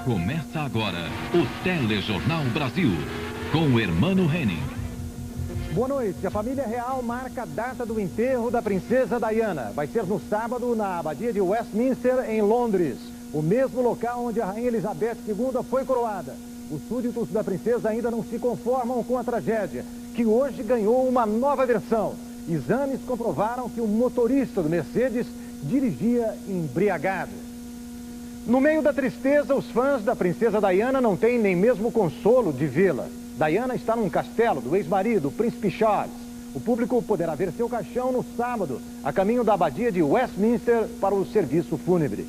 Começa agora o Telejornal Brasil, com o Hermano Henning. Boa noite. A família real marca a data do enterro da princesa Diana. Vai ser no sábado, na abadia de Westminster, em Londres. O mesmo local onde a rainha Elizabeth II foi coroada. Os súditos da princesa ainda não se conformam com a tragédia, que hoje ganhou uma nova versão. Exames comprovaram que o motorista do Mercedes dirigia embriagado. No meio da tristeza, os fãs da princesa Diana não têm nem mesmo consolo de vê-la. Diana está num castelo do ex-marido, o príncipe Charles. O público poderá ver seu caixão no sábado, a caminho da abadia de Westminster para o serviço fúnebre.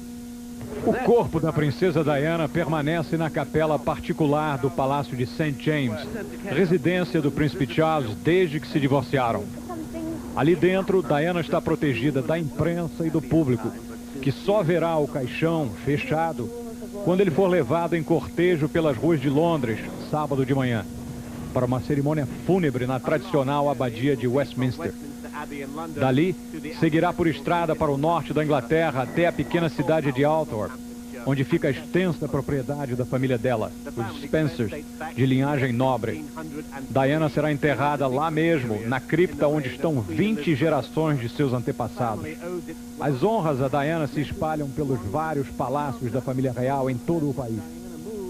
O corpo da princesa Diana permanece na capela particular do Palácio de St. James, residência do príncipe Charles desde que se divorciaram. Ali dentro, Diana está protegida da imprensa e do público, que só verá o caixão fechado quando ele for levado em cortejo pelas ruas de Londres, sábado de manhã, para uma cerimônia fúnebre na tradicional abadia de Westminster. Dali, seguirá por estrada para o norte da Inglaterra até a pequena cidade de Althorp, onde fica a extensa propriedade da família dela, os Spencers, de linhagem nobre. Diana será enterrada lá mesmo, na cripta onde estão 20 gerações de seus antepassados. As honras a Diana se espalham pelos vários palácios da família real em todo o país.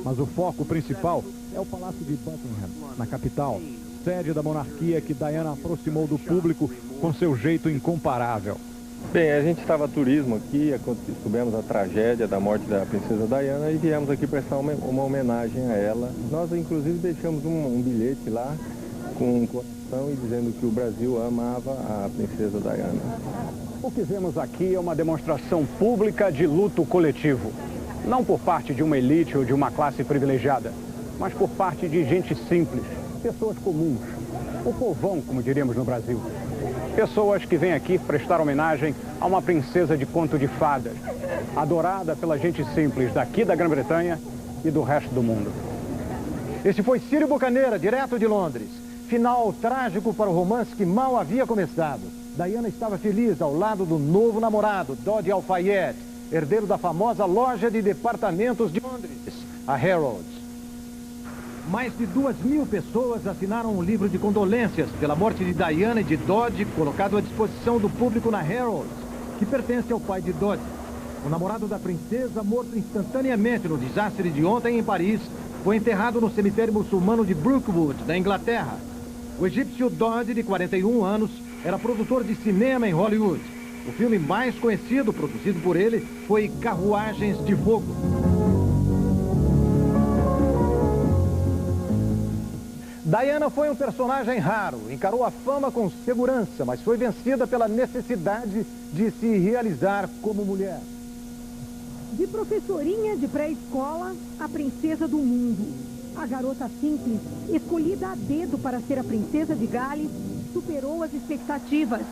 Mas o foco principal é o Palácio de Buckingham, na capital, sede da monarquia que Diana aproximou do público com seu jeito incomparável. Bem, a gente estava a turismo aqui, soubemos a tragédia da morte da princesa Diana e viemos aqui prestar uma homenagem a ela. Nós, inclusive, deixamos um bilhete lá com um coração e dizendo que o Brasil amava a princesa Diana. O que vemos aqui é uma demonstração pública de luto coletivo. Não por parte de uma elite ou de uma classe privilegiada, mas por parte de gente simples, pessoas comuns, o povão, como diríamos no Brasil. Pessoas que vêm aqui prestar homenagem a uma princesa de conto de fadas, adorada pela gente simples daqui da Grã-Bretanha e do resto do mundo. Esse foi Círio Bocaneira, direto de Londres. Final trágico para o romance que mal havia começado. Diana estava feliz ao lado do novo namorado, Dodi Al-Fayed, herdeiro da famosa loja de departamentos de Londres, a Harrods. Mais de 2.000 pessoas assinaram um livro de condolências pela morte de Diana e de Dodi, colocado à disposição do público na Harrods, que pertence ao pai de Dodi. O namorado da princesa, morto instantaneamente no desastre de ontem em Paris, foi enterrado no cemitério muçulmano de Brookwood, na Inglaterra. O egípcio Dodi, de 41 anos, era produtor de cinema em Hollywood. O filme mais conhecido, produzido por ele, foi Carruagens de Fogo. Diana foi um personagem raro, encarou a fama com segurança, mas foi vencida pela necessidade de se realizar como mulher. De professorinha de pré-escola, a princesa do mundo. A garota simples, escolhida a dedo para ser a princesa de Gales, superou as expectativas.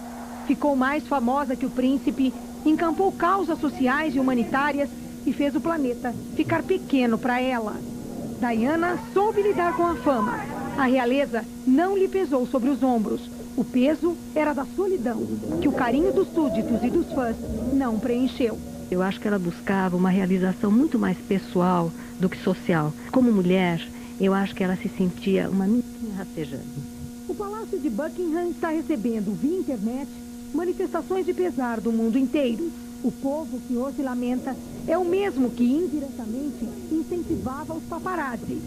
Ficou mais famosa que o príncipe, encampou causas sociais e humanitárias e fez o planeta ficar pequeno para ela. Diana soube lidar com a fama. A realeza não lhe pesou sobre os ombros. O peso era da solidão, que o carinho dos súditos e dos fãs não preencheu. Eu acho que ela buscava uma realização muito mais pessoal do que social. Como mulher, eu acho que ela se sentia uma menina rastejando. O Palácio de Buckingham está recebendo, via internet, manifestações de pesar do mundo inteiro. O povo que hoje lamenta é o mesmo que indiretamente incentivava os paparazzi.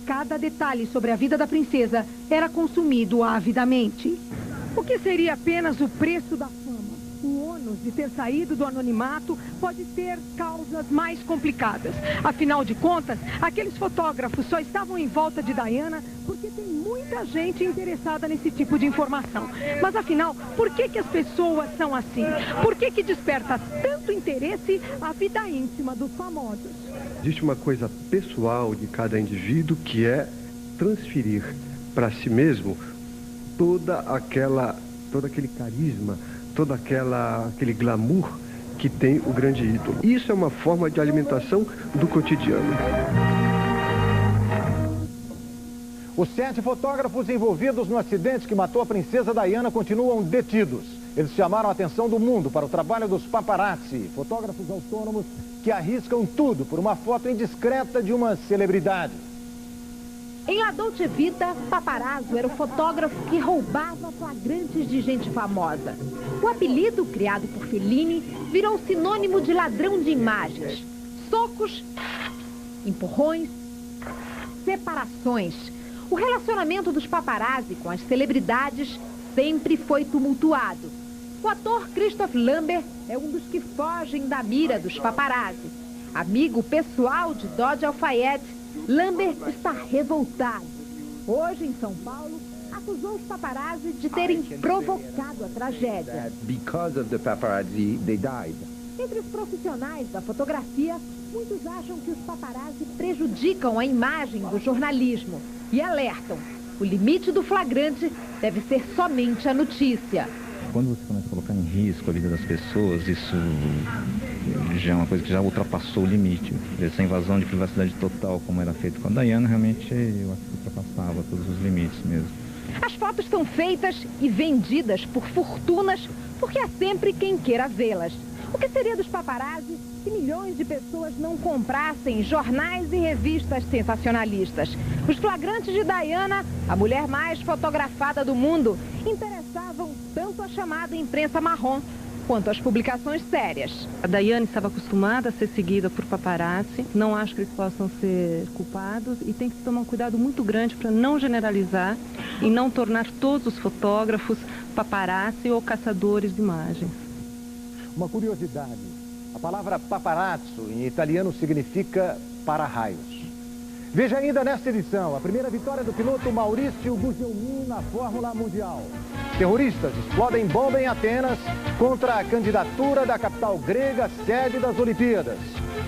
Cada detalhe sobre a vida da princesa era consumido avidamente. O que seria apenas o preço da fama? O ônus de ter saído do anonimato pode ter causas mais complicadas. Afinal de contas, aqueles fotógrafos só estavam em volta de Diana porque tem muita gente interessada nesse tipo de informação. Mas afinal, por que as pessoas são assim? Por que desperta tanto interesse a vida íntima dos famosos? Existe uma coisa pessoal de cada indivíduo que é transferir para si mesmo todo aquele carisma, todo aquele glamour que tem o grande ídolo. Isso é uma forma de alimentação do cotidiano. Os 7 fotógrafos envolvidos no acidente que matou a princesa Diana continuam detidos. Eles chamaram a atenção do mundo para o trabalho dos paparazzi, fotógrafos autônomos que arriscam tudo por uma foto indiscreta de uma celebridade. Em La Dolce Vita, paparazzo era o fotógrafo que roubava flagrantes de gente famosa. O apelido, criado por Fellini, virou sinônimo de ladrão de imagens. Socos, empurrões, separações. O relacionamento dos paparazzi com as celebridades sempre foi tumultuado. O ator Christoph Lambert é um dos que fogem da mira dos paparazzi. Amigo pessoal de Dodi Al-Fayed, Lambert está revoltado. Hoje, em São Paulo, acusou os paparazzi de terem provocado a tragédia. Because of the paparazzi, they died. Entre os profissionais da fotografia, muitos acham que os paparazzi prejudicam a imagem do jornalismo e alertam: o limite do flagrante deve ser somente a notícia. Quando você começa a colocar em risco a vida das pessoas, isso já é uma coisa que já ultrapassou o limite. Essa invasão de privacidade total, como era feito com a Diana, realmente eu acho que ultrapassava todos os limites mesmo. As fotos são feitas e vendidas por fortunas, porque há sempre quem queira vê-las. O que seria dos paparazzi se milhões de pessoas não comprassem jornais e revistas sensacionalistas? Os flagrantes de Diana, a mulher mais fotografada do mundo, interessavam tanto a chamada imprensa marrom quanto as publicações sérias. A Diana estava acostumada a ser seguida por paparazzi, não acho que eles possam ser culpados e tem que tomar um cuidado muito grande para não generalizar e não tornar todos os fotógrafos paparazzi ou caçadores de imagens. Uma curiosidade, a palavra paparazzo em italiano significa para-raios. Veja ainda nesta edição a primeira vitória do piloto Maurício Gugelmin na Fórmula Mundial. Terroristas explodem bomba em Atenas contra a candidatura da capital grega, sede das Olimpíadas.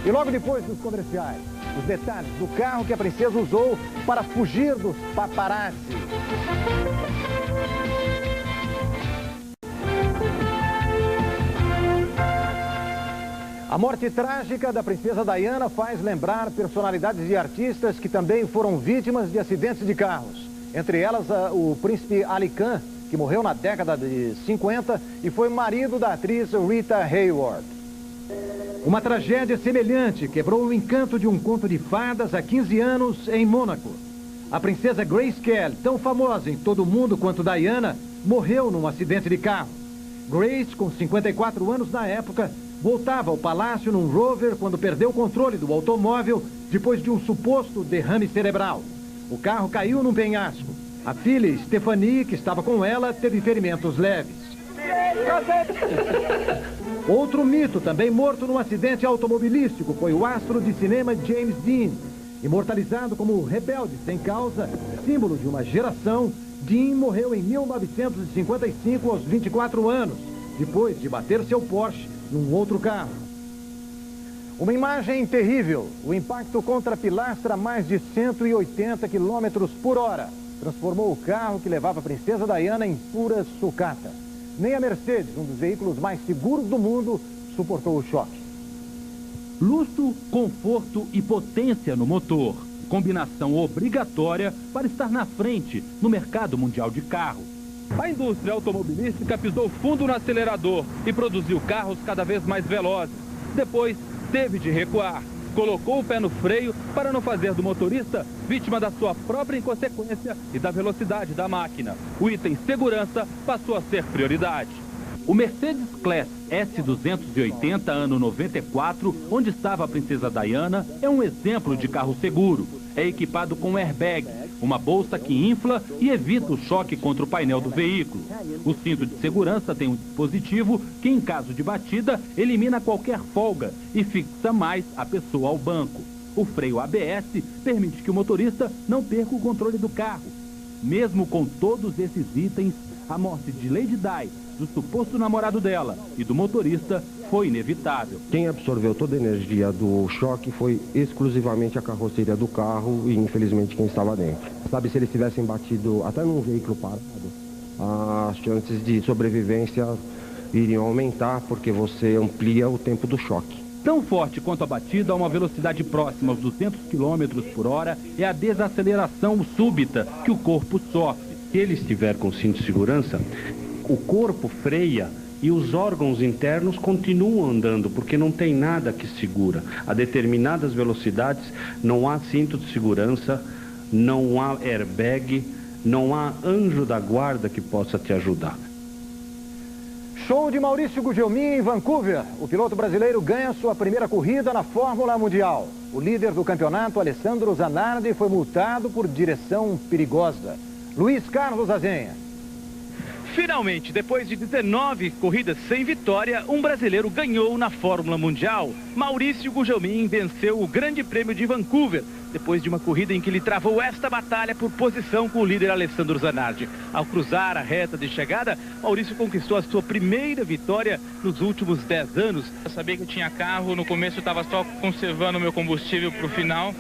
E logo depois dos comerciais, os detalhes do carro que a princesa usou para fugir dos paparazzi. A morte trágica da princesa Diana faz lembrar personalidades e artistas que também foram vítimas de acidentes de carros. Entre elas, o príncipe Ali Khan, que morreu na década de 50 e foi marido da atriz Rita Hayworth. Uma tragédia semelhante quebrou o encanto de um conto de fadas há 15 anos em Mônaco. A princesa Grace Kelly, tão famosa em todo o mundo quanto Diana, morreu num acidente de carro. Grace, com 54 anos na época, voltava ao palácio num Rover quando perdeu o controle do automóvel depois de um suposto derrame cerebral. O carro caiu num penhasco. A filha Stephanie, que estava com ela, teve ferimentos leves. Outro mito, também morto num acidente automobilístico, foi o astro de cinema James Dean. Imortalizado como o rebelde sem causa, símbolo de uma geração, Dean morreu em 1955 aos 24 anos, depois de bater seu Porsche num outro carro. Uma imagem terrível, o impacto contra a pilastra a mais de 180 km por hora. Transformou o carro que levava a princesa Diana em pura sucata. Nem a Mercedes, um dos veículos mais seguros do mundo, suportou o choque. Luxo, conforto e potência no motor. Combinação obrigatória para estar na frente no mercado mundial de carros. A indústria automobilística pisou fundo no acelerador e produziu carros cada vez mais velozes. Depois, teve de recuar. Colocou o pé no freio para não fazer do motorista vítima da sua própria inconsequência e da velocidade da máquina. O item segurança passou a ser prioridade. O Mercedes-Classe S280, ano 94, onde estava a princesa Diana, é um exemplo de carro seguro. É equipado com airbag, uma bolsa que infla e evita o choque contra o painel do veículo. O cinto de segurança tem um dispositivo que, em caso de batida, elimina qualquer folga e fixa mais a pessoa ao banco. O freio ABS permite que o motorista não perca o controle do carro. Mesmo com todos esses itens, a morte de Lady Di, do suposto namorado dela e do motorista, foi inevitável. Quem absorveu toda a energia do choque foi exclusivamente a carroceria do carro e, infelizmente, quem estava dentro. Sabe, se eles tivessem batido até num veículo parado, as chances de sobrevivência iriam aumentar, porque você amplia o tempo do choque. Tão forte quanto a batida a uma velocidade próxima aos 200 km por hora é a desaceleração súbita que o corpo sofre. Se ele estiver com cinto de segurança, O corpo freia e os órgãos internos continuam andando, porque não tem nada que segura. A determinadas velocidades não há cinto de segurança, não há airbag, não há anjo da guarda que possa te ajudar. Show de Maurício Gugelmin em Vancouver. O piloto brasileiro ganha sua primeira corrida na Fórmula Mundial. O líder do campeonato, Alessandro Zanardi, foi multado por direção perigosa. Luiz Carlos Azenha. Finalmente, depois de 19 corridas sem vitória, um brasileiro ganhou na Fórmula Mundial. Maurício Gugelmin venceu o Grande Prêmio de Vancouver, depois de uma corrida em que ele travou esta batalha por posição com o líder Alessandro Zanardi. Ao cruzar a reta de chegada, Maurício conquistou a sua primeira vitória nos últimos 10 anos. Eu sabia que eu tinha carro, no começo eu estava só conservando o meu combustível para o final.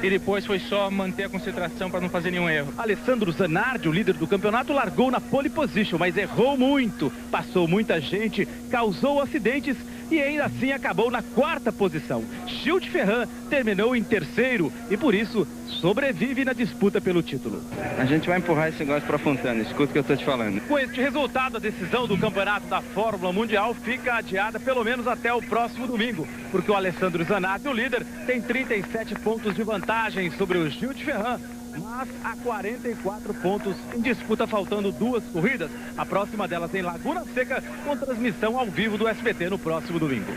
E depois foi só manter a concentração para não fazer nenhum erro. Alessandro Zanardi, o líder do campeonato, largou na pole position, mas errou muito. Passou muita gente, causou acidentes e ainda assim acabou na 4ª posição. Gil de Ferran terminou em 3º e por isso sobrevive na disputa pelo título. A gente vai empurrar esse negócio para Fontana, escuta o que eu estou te falando. Com este resultado, a decisão do campeonato da Fórmula Mundial fica adiada pelo menos até o próximo domingo, porque o Alessandro Zanardi, o líder, tem 37 pontos de vantagem sobre o Gil de Ferran, mas há 44 pontos em disputa, faltando 2 corridas. A próxima delas em Laguna Seca, com transmissão ao vivo do SBT no próximo domingo.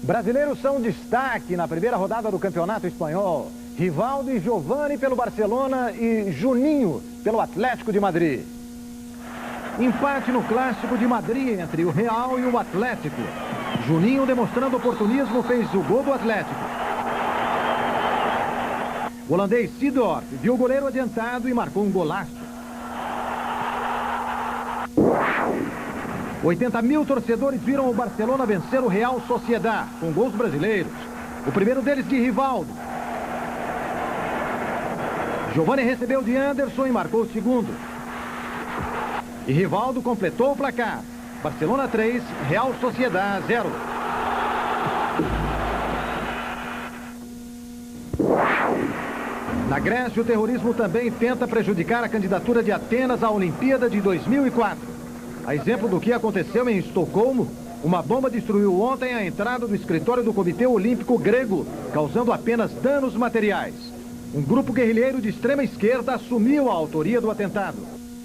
Brasileiros são destaque na primeira rodada do Campeonato Espanhol. Rivaldo e Giovani pelo Barcelona e Juninho pelo Atlético de Madrid. Empate no Clássico de Madrid entre o Real e o Atlético. Juninho, demonstrando oportunismo, fez o gol do Atlético. O holandês Seedorf viu o goleiro adiantado e marcou um golaço. 80 mil torcedores viram o Barcelona vencer o Real Sociedad, com gols brasileiros. O primeiro deles de Rivaldo. Giovani recebeu de Anderson e marcou o segundo. E Rivaldo completou o placar. Barcelona 3, Real Sociedad 0. Na Grécia, o terrorismo também tenta prejudicar a candidatura de Atenas à Olimpíada de 2004. A exemplo do que aconteceu em Estocolmo, uma bomba destruiu ontem a entrada do escritório do Comitê Olímpico Grego, causando apenas danos materiais. Um grupo guerrilheiro de extrema esquerda assumiu a autoria do atentado.